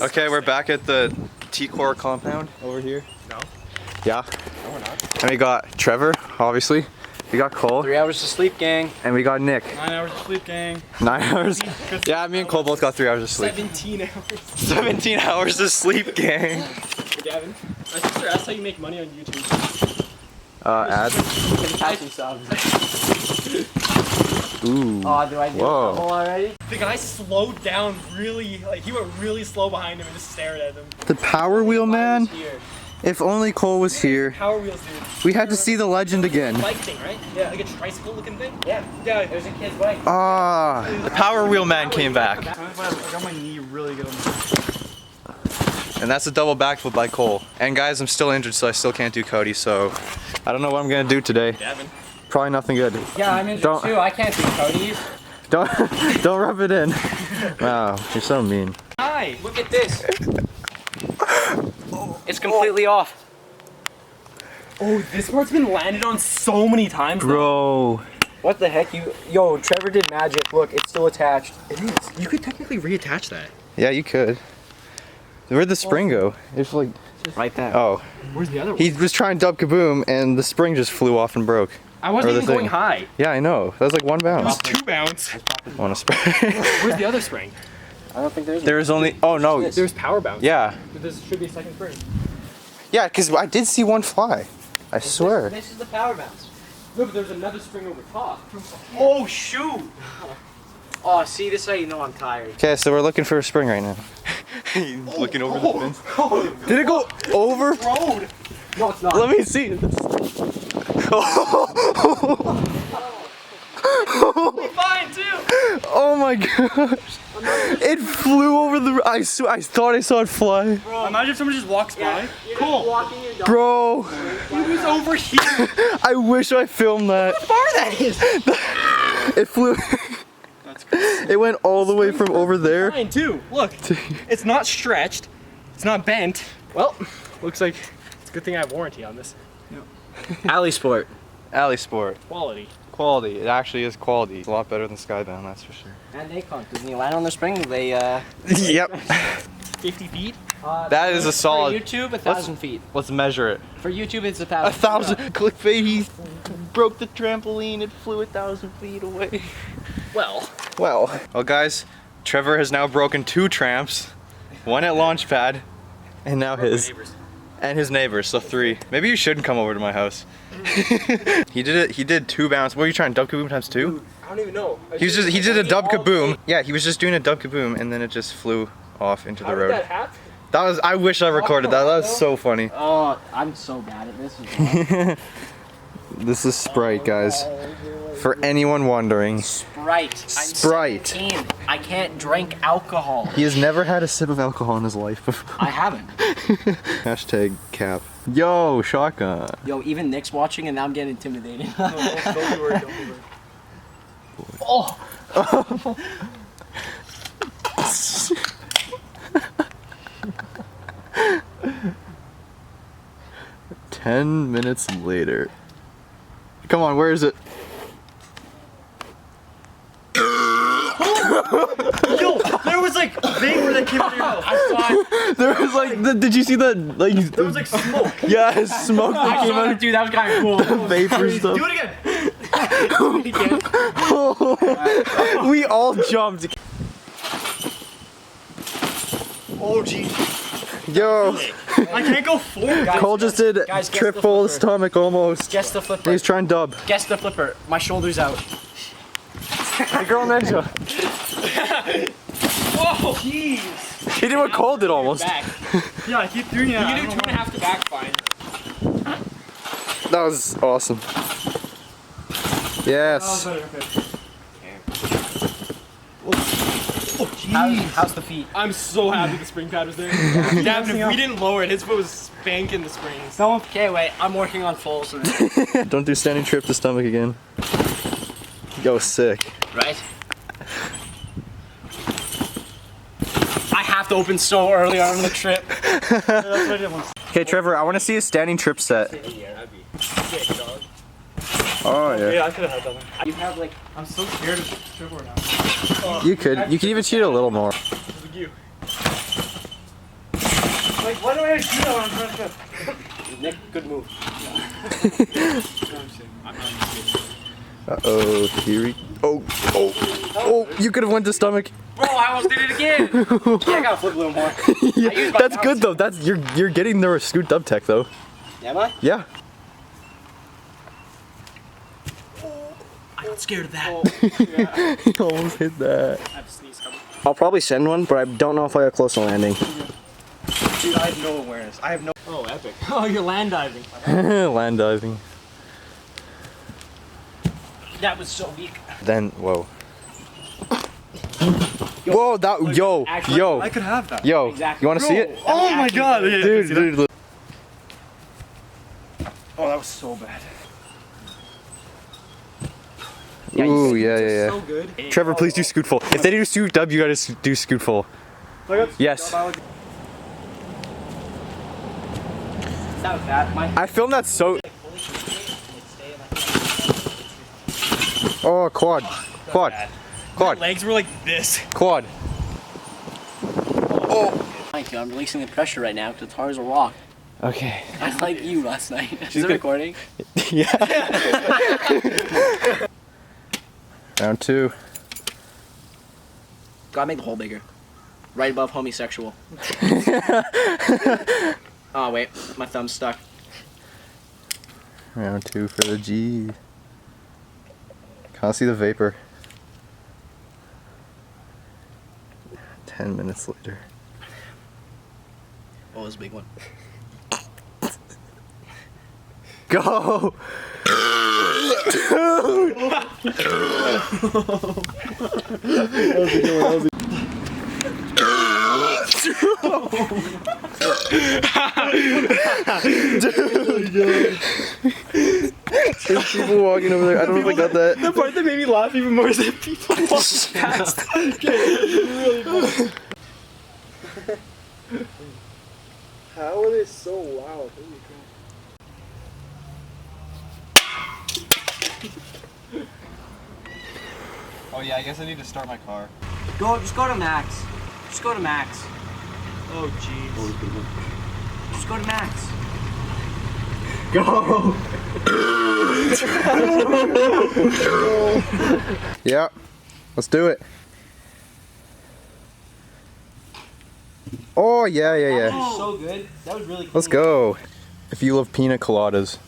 Okay, we're back at the T-Core compound over here. No. Yeah. No, we're not. And we got Trevor, obviously. We got Cole. 3 hours to sleep, gang. And we got Nick. 9 hours of sleep, gang. 9 hours? Yeah, me and Cole both got 3 hours of sleep. 17 hours. 17 hours of sleep, gang. Hey, Gavin, my sister asked how you make money on YouTube. Ads. Ooh. Oh, do I do Whoa. a couple already? The guy slowed down really, like he went really slow behind him and just stared at him. The Power Wheel Man? Here. If only Cole was here. Power wheels, dude. We had to see the legend again. Bike thing, right? Yeah, like a tricycle looking thing. Yeah, Yeah, there's a kid's bike. Ah, the Power Wheel Man came back. I got my knee really good on this. And that's a double backflip by Cole. And guys, I'm still injured, so I still can't do Cody, so I don't know what I'm gonna do today. Gavin. Probably nothing good. Yeah, I'm injured too. I can't do Cody's. Don't rub it in. Wow, you're so mean. Hi. Look at this. It's completely off. Oh, this part's been landed on so many times. Bro. What the heck? Yo, Trevor did magic. Look, it's still attached. It is. You could technically reattach that. Yeah, you could. Where'd the spring go? It's like... Right there. Oh. Where's the other one? He was trying to dub kaboom, and the spring just flew off and broke. I wasn't Or the even going thing. high. Yeah, I know. That was like 1 It bounce. was 2 bounce. On a spring. Where's the other spring? I don't think there's. There's only... Oh, no. There's power bounce. Yeah. But this should be a second spring. Yeah, because I did see one fly. I swear. This is the power bounce. No, but there's another spring over top. Oh, shoot! Oh, see, this is how you know I'm tired. Okay, so we're looking for a spring right now. Looking over the fence. Did it go over? Road! No, it's not. Let me see. Fine, too! Oh my gosh. It flew over the... I thought I saw it fly. Bro, imagine if someone just walks by. You're Cool. just walking your dog. Bro, It was over here. I wish I filmed that. How far that is? It flew... That's crazy. It went all the way from over there. Fine, too. Look, it's not stretched. It's not bent. Well, looks like it's a good thing I have warranty on this. Alley Sport. Alley Sport. Quality. Quality. It actually is quality. It's a lot better than Skybound, that's for sure. And Akon. Doesn't he land on the spring? They, Yep. 50 feet? That is a solid... For YouTube, 1,000 feet. Let's measure it. For YouTube, it's 1,000. 1,000. Clickbait, he broke the trampoline. It flew 1,000 feet away. Well. Well guys, Trevor has now broken 2 tramps. 1 at Launchpad, and now his. And his neighbors, so 3. Maybe you shouldn't come over to my house. He did 2 bounce. What were you trying, dub kaboom times 2? I don't even know. He did a dub kaboom. Yeah, he was just doing a dub kaboom, and then it just flew off into the How did road. that happen? That was, I wish I recorded that. That was so funny. Oh, I'm so bad at this. This is Sprite, guys. For anyone wondering. Sprite. Sprite. I'm 17. I can't drink alcohol. He has never had a sip of alcohol in his life before. I haven't. Hashtag cap. Yo, shotgun. Yo, even Nick's watching and now I'm getting intimidated. Don't be worried, don't be worried. Oh! 10 minutes later. Come on, where is it? Yo, there was like vapor that came out of your mouth. I saw it. There was like, did you see that? Like, There was like smoke. yeah, smoke that came out of Dude, that was kind of cool. the vapor stuff. Do it again. We all jumped. Oh, geez. Yo, I can't go forward. Cole just did guys, guess triple the flipper. stomach almost. Guess the flipper. He's trying dub. Guess the flipper. My shoulder's out. The girl ninja. Whoa, jeez. He did what Cole did almost. Back. Yeah, I keep doing it. You can do 2.5 to back, fine. That was awesome. Yes. Oh, jeez. How's the feet? I'm so happy the spring pad was there. Gavin, if we didn't lower it, his foot was spanking the springs. Okay, wait. I'm working on fulls. Don't do standing trip to stomach again. Yo, sick. Right? I have to open so early on the trip. Okay, Trevor, I want to see a standing trip set. Oh yeah. Yeah, I could have had that one. You have like. I'm so scared of triple now. You could even cheat a little more. Look you. like, why do I have to do that when I'm trying to Nick, good move. Uh-oh, here we... Oh, you could have went to stomach. Bro, I almost did it again. Yeah, I gotta flip a little more. Yeah, that's good though. That's you're getting the scoot up tech though. Am I? Yeah. I got scared of that. You almost hit that. I have a sneeze coming. I'll probably send one, but I don't know if I got close to landing. Dude, I have no awareness. I have no... Oh, epic. Oh, you're land diving. Land diving. That was so weak. Then, whoa. Whoa, that, yo. I could have that. Yo, Exactly. you want to see it? Oh my god. Dude. Oh, that was so bad. Ooh, yeah. So good. Trevor, please do scoot full. If they do scoot dub, you gotta do scoot full. Yes. That was bad. I filmed that so... Oh, quad. My legs were like this. Quad. Thank you. I'm releasing the pressure right now because it's hard as a rock. Okay. I like you last night. Is it recording? Yeah. Round 2. Gotta make the hole bigger. Right above homosexual. Oh wait, my thumb's stuck. Round 2 for the G. Can't see the vapor. 10 minutes later. Oh, it was a big one. Go! There's people walking over there. I don't know if I got that. The part that made me laugh even more is that people walking past. How are they so loud? Holy crap. Oh yeah, I guess I need to start my car. Just go to max. Just go to max. Oh jeez. Just go to max. Yeah, let's do it. Oh yeah. So good. That was really cool. Let's go. If you love pina coladas.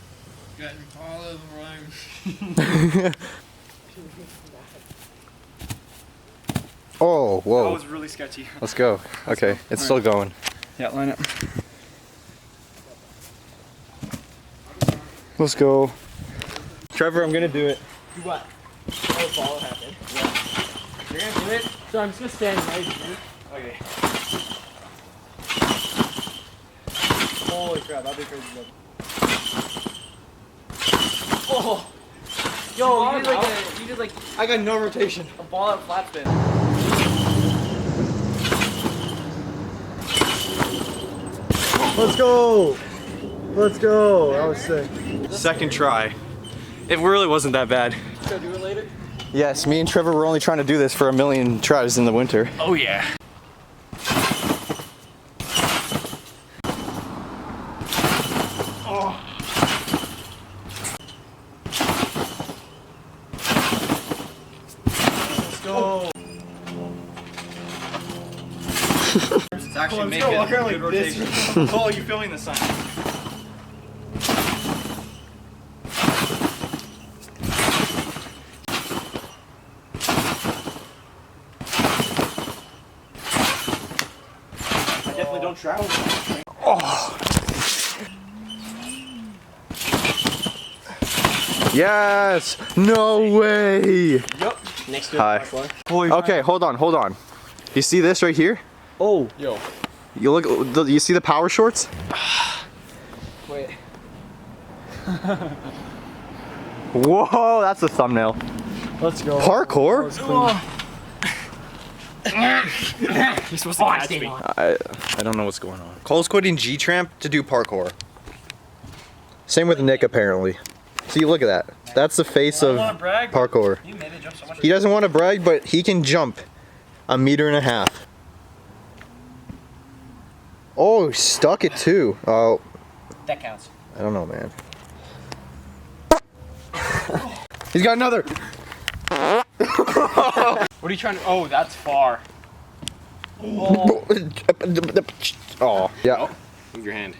Oh, That whoa. was really sketchy. Let's go. Okay, it's still going. Yeah, line up. Let's go. Trevor, I'm gonna do it. Do what? Oh, follow happen. Yeah. You're gonna do it? So I'm just gonna stand right here. Okay. Holy crap, that'd be crazy. Oh! Yo, you did like I got no rotation. a ball out flat spin. Let's go! Let's go! That was sick. Second try. It really wasn't that bad. Go do it later? Yes, me and Trevor were only trying to do this for 1,000,000 tries in the winter. Oh yeah. Let's go! It's actually Let's making go, walk around good like this. rotation. Cole, you filming the sign? I definitely don't travel. Yes! No way! Yep. Next to Hi. parkour. Okay, hold on. You see this right here? Oh. Yo. You look. You see the power shorts? Wait. Whoa, that's a thumbnail. Let's go. Parkour? You're supposed to catch me. I don't know what's going on. Cole's quitting G-Tramp to do parkour. Same with Nick apparently. See, look at that. That's the face of parkour. You made it jump so much. He doesn't want to brag, but he can jump 1.5 meters. Oh, stuck it too. Oh, That counts. I don't know, man. He's got another. What are you trying to? Oh, that's far. Oh, yeah. Move your hand.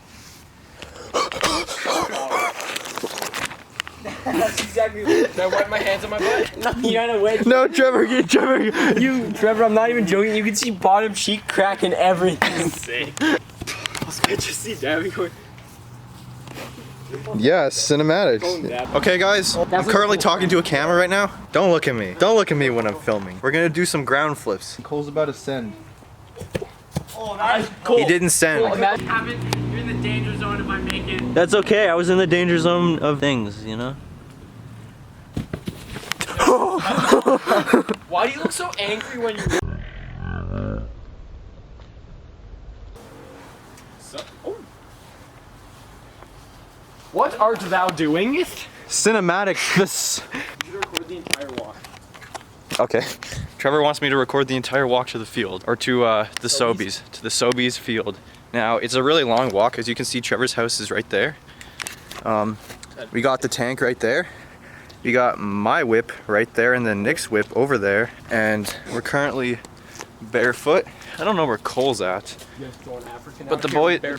That's exactly. Did I wipe my hands on my butt? No, you're on a wedge. No, Trevor, Trevor, I'm not even joking. You can see bottom cheek crack and everything. Sick. I just see Davy going. Yeah, cinematics. Okay, guys, I'm currently talking to a camera right now. Don't look at me. Don't look at me when I'm filming. We're gonna do some ground flips. Cole's about to send. Oh, that's cool. He didn't send. You're in the danger zone if I make it. That's okay. I was in the danger zone of things, you know? Why do you look so angry when you? What art thou doing? Cinematics. This. You should record the entire walk. Okay. Trevor wants me to record the entire walk to the field, or to the Sobeys, to the Sobeys field. Now, it's a really long walk. As you can see, Trevor's house is right there. We got the tank right there. We got my whip right there, and then Nick's whip over there. And we're currently barefoot. I don't know where Cole's at, You guys going African but the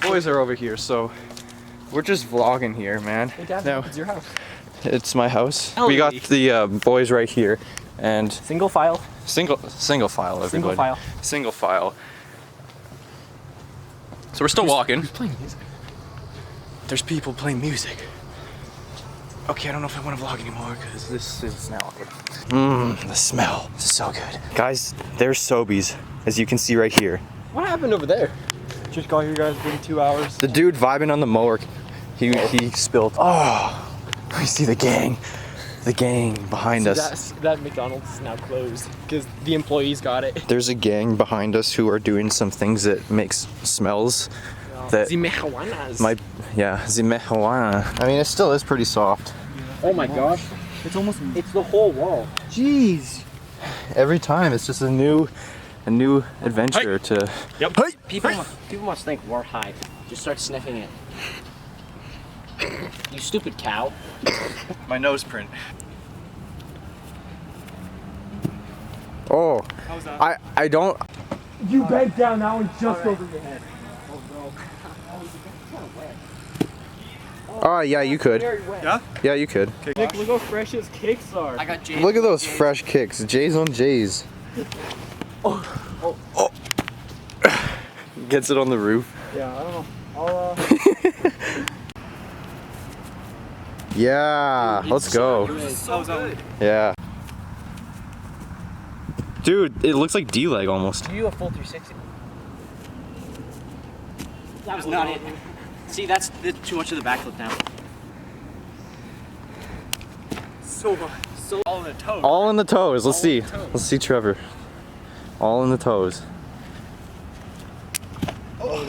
boys are over here, so we're just vlogging here, man. Hey, Dad, Now, it's your house. it's my house. We got the boys right here, and Single file. single file, everybody. Single file. Single file. So we're still walking. Who's playing music? There's people playing music. Okay, I don't know if I want to vlog anymore because this is now awkward. The smell. This is so good. Guys, there's Sobeys, as you can see right here. What happened over there? Just got here, guys. Been 2 hours. The dude vibing on the mower, he spilled. Oh, we see the gang. The gang behind us. That McDonald's is now closed because the employees got it. There's a gang behind us who are doing some things that makes smells. That The marijuanas. might, yeah, the marijuana. I mean, it still is pretty soft. Oh my gosh. It's the whole wall. Jeez. Every time, it's just a new adventure to. Yep. People must think we're high. Just start sniffing it. You stupid cow. My nose print. Oh, How's that? I don't. You bent down that one just over your head. Oh yeah, you could. Yeah? Yeah, you could. Nick, look how fresh his kicks are. I got Jay. Look at those fresh kicks. J's on J's. Oh. Gets it on the roof. Yeah, I don't know. I'll Yeah, let's go. Yeah. Dude, it looks like D-leg almost. You do a full 360. That was not it. See, that's too much of the backflip now. so all in the toes. All in the toes. Let's All see. in the toes. Let's see Trevor. All in the toes. Oh,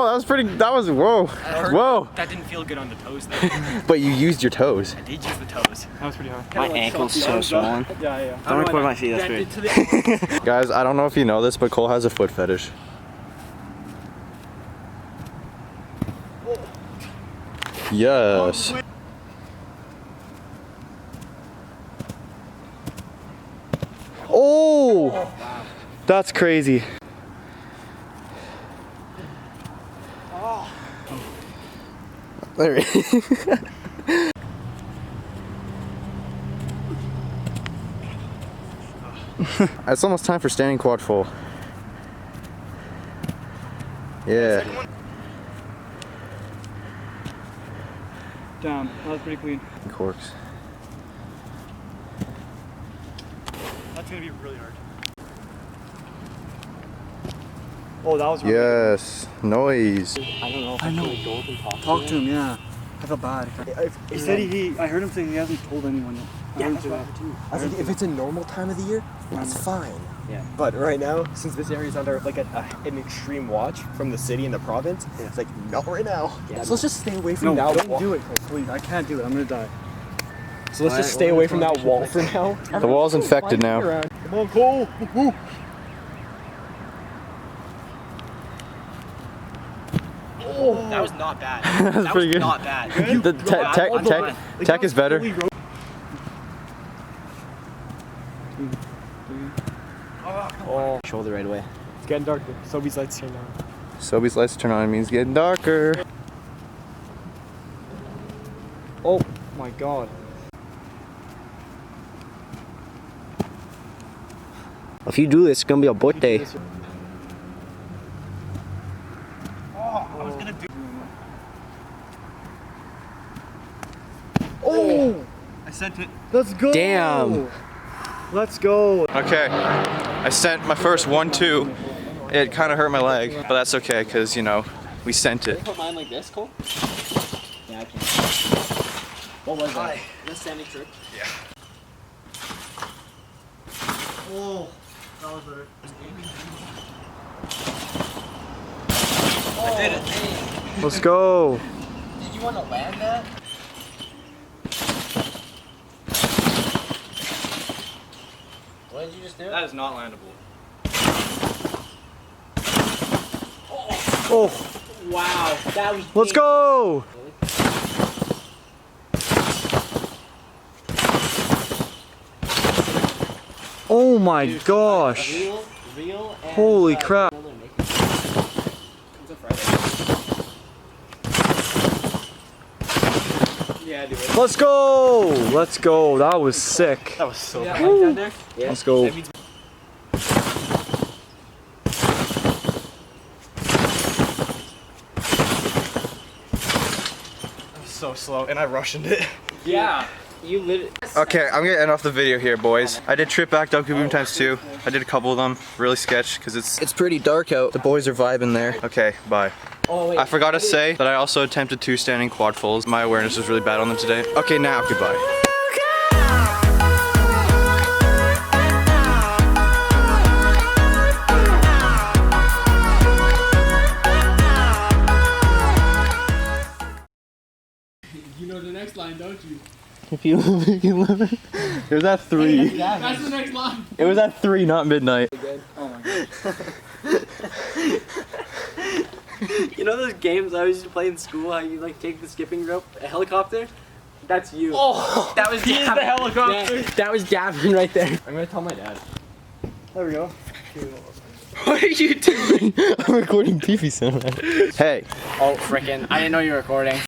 that was pretty. That was whoa. Whoa. That didn't feel good on the toes though. But you used your toes. I did use the toes. That was pretty hard. My ankle's so swollen. Yeah. Don't record my feet, that's weird. Guys, I don't know if you know this, but Cole has a foot fetish. Yes. Oh, that's crazy. There. It's almost time for standing quad full. Yeah. Down. That was pretty clean. Corks. That's gonna be really hard. Oh, that was really Yes. Noise. I don't know if I know. Go up and talk. Talk to him, yeah. I feel bad. He said I heard him say he hasn't told anyone yet. Yeah, that's what I do. I was like, if it's a normal time of the year, it's fine. Yeah. But right now, since this area is under like an extreme watch from the city and the province, it's like not right now. Yeah. So let's just stay away from No, that don't wall. do it, Cole, please. I can't do it. I'm gonna die. So let's just stay away from that wall for now. The wall's infected now. Come on, Cole. Woo. That was not bad. That's That pretty was good. not bad. The tech is better. Oh, shoulder right away. It's getting darker. Sobeys lights turned on. Sobeys lights turn on means getting darker. Oh my god. If you do this, it's gonna be a birthday. I sent it. Let's go. Damn. Let's go. Okay, I sent my first 1-2. It kind of hurt my leg, but that's okay because you know we sent it. Put mine like this, Cole? Yeah, I can. What was that? The standing trick? Yeah. Oh, that was better. I did it. Let's go. Did you want to land that? What did you just do? That is not landable. Oh, Wow, that was. let's go. Oh my gosh. Real, and, Holy crap. Yeah, dude. Let's go. Let's go. That was sick. That was so Yeah, bad. like that there? Yeah. Let's go. So slow, and I rushed it. Yeah. You literally. Okay, I'm gonna end off the video here, boys. I did trip back, donkey boom times 2. I did a couple of them, really sketch, because it's pretty dark out. The boys are vibing there. Okay, bye. Oh, wait. I forgot to say that I also attempted 2 standing quad fulls. My awareness was really bad on them today. Okay, now, goodbye. You know the next line, don't you? If you live, you live. It was at 3. That's the next line. It was at 3, not midnight. Oh my god. You know those games I used to play in school? How you like take the skipping rope, a helicopter? That's you. Oh, That was he is the helicopter. Yeah, that was Gavin right there. I'm gonna tell my dad. There we go. What are you doing? I'm recording Pee-Pee sound. Hey. Oh, frickin'. I didn't know you were recording.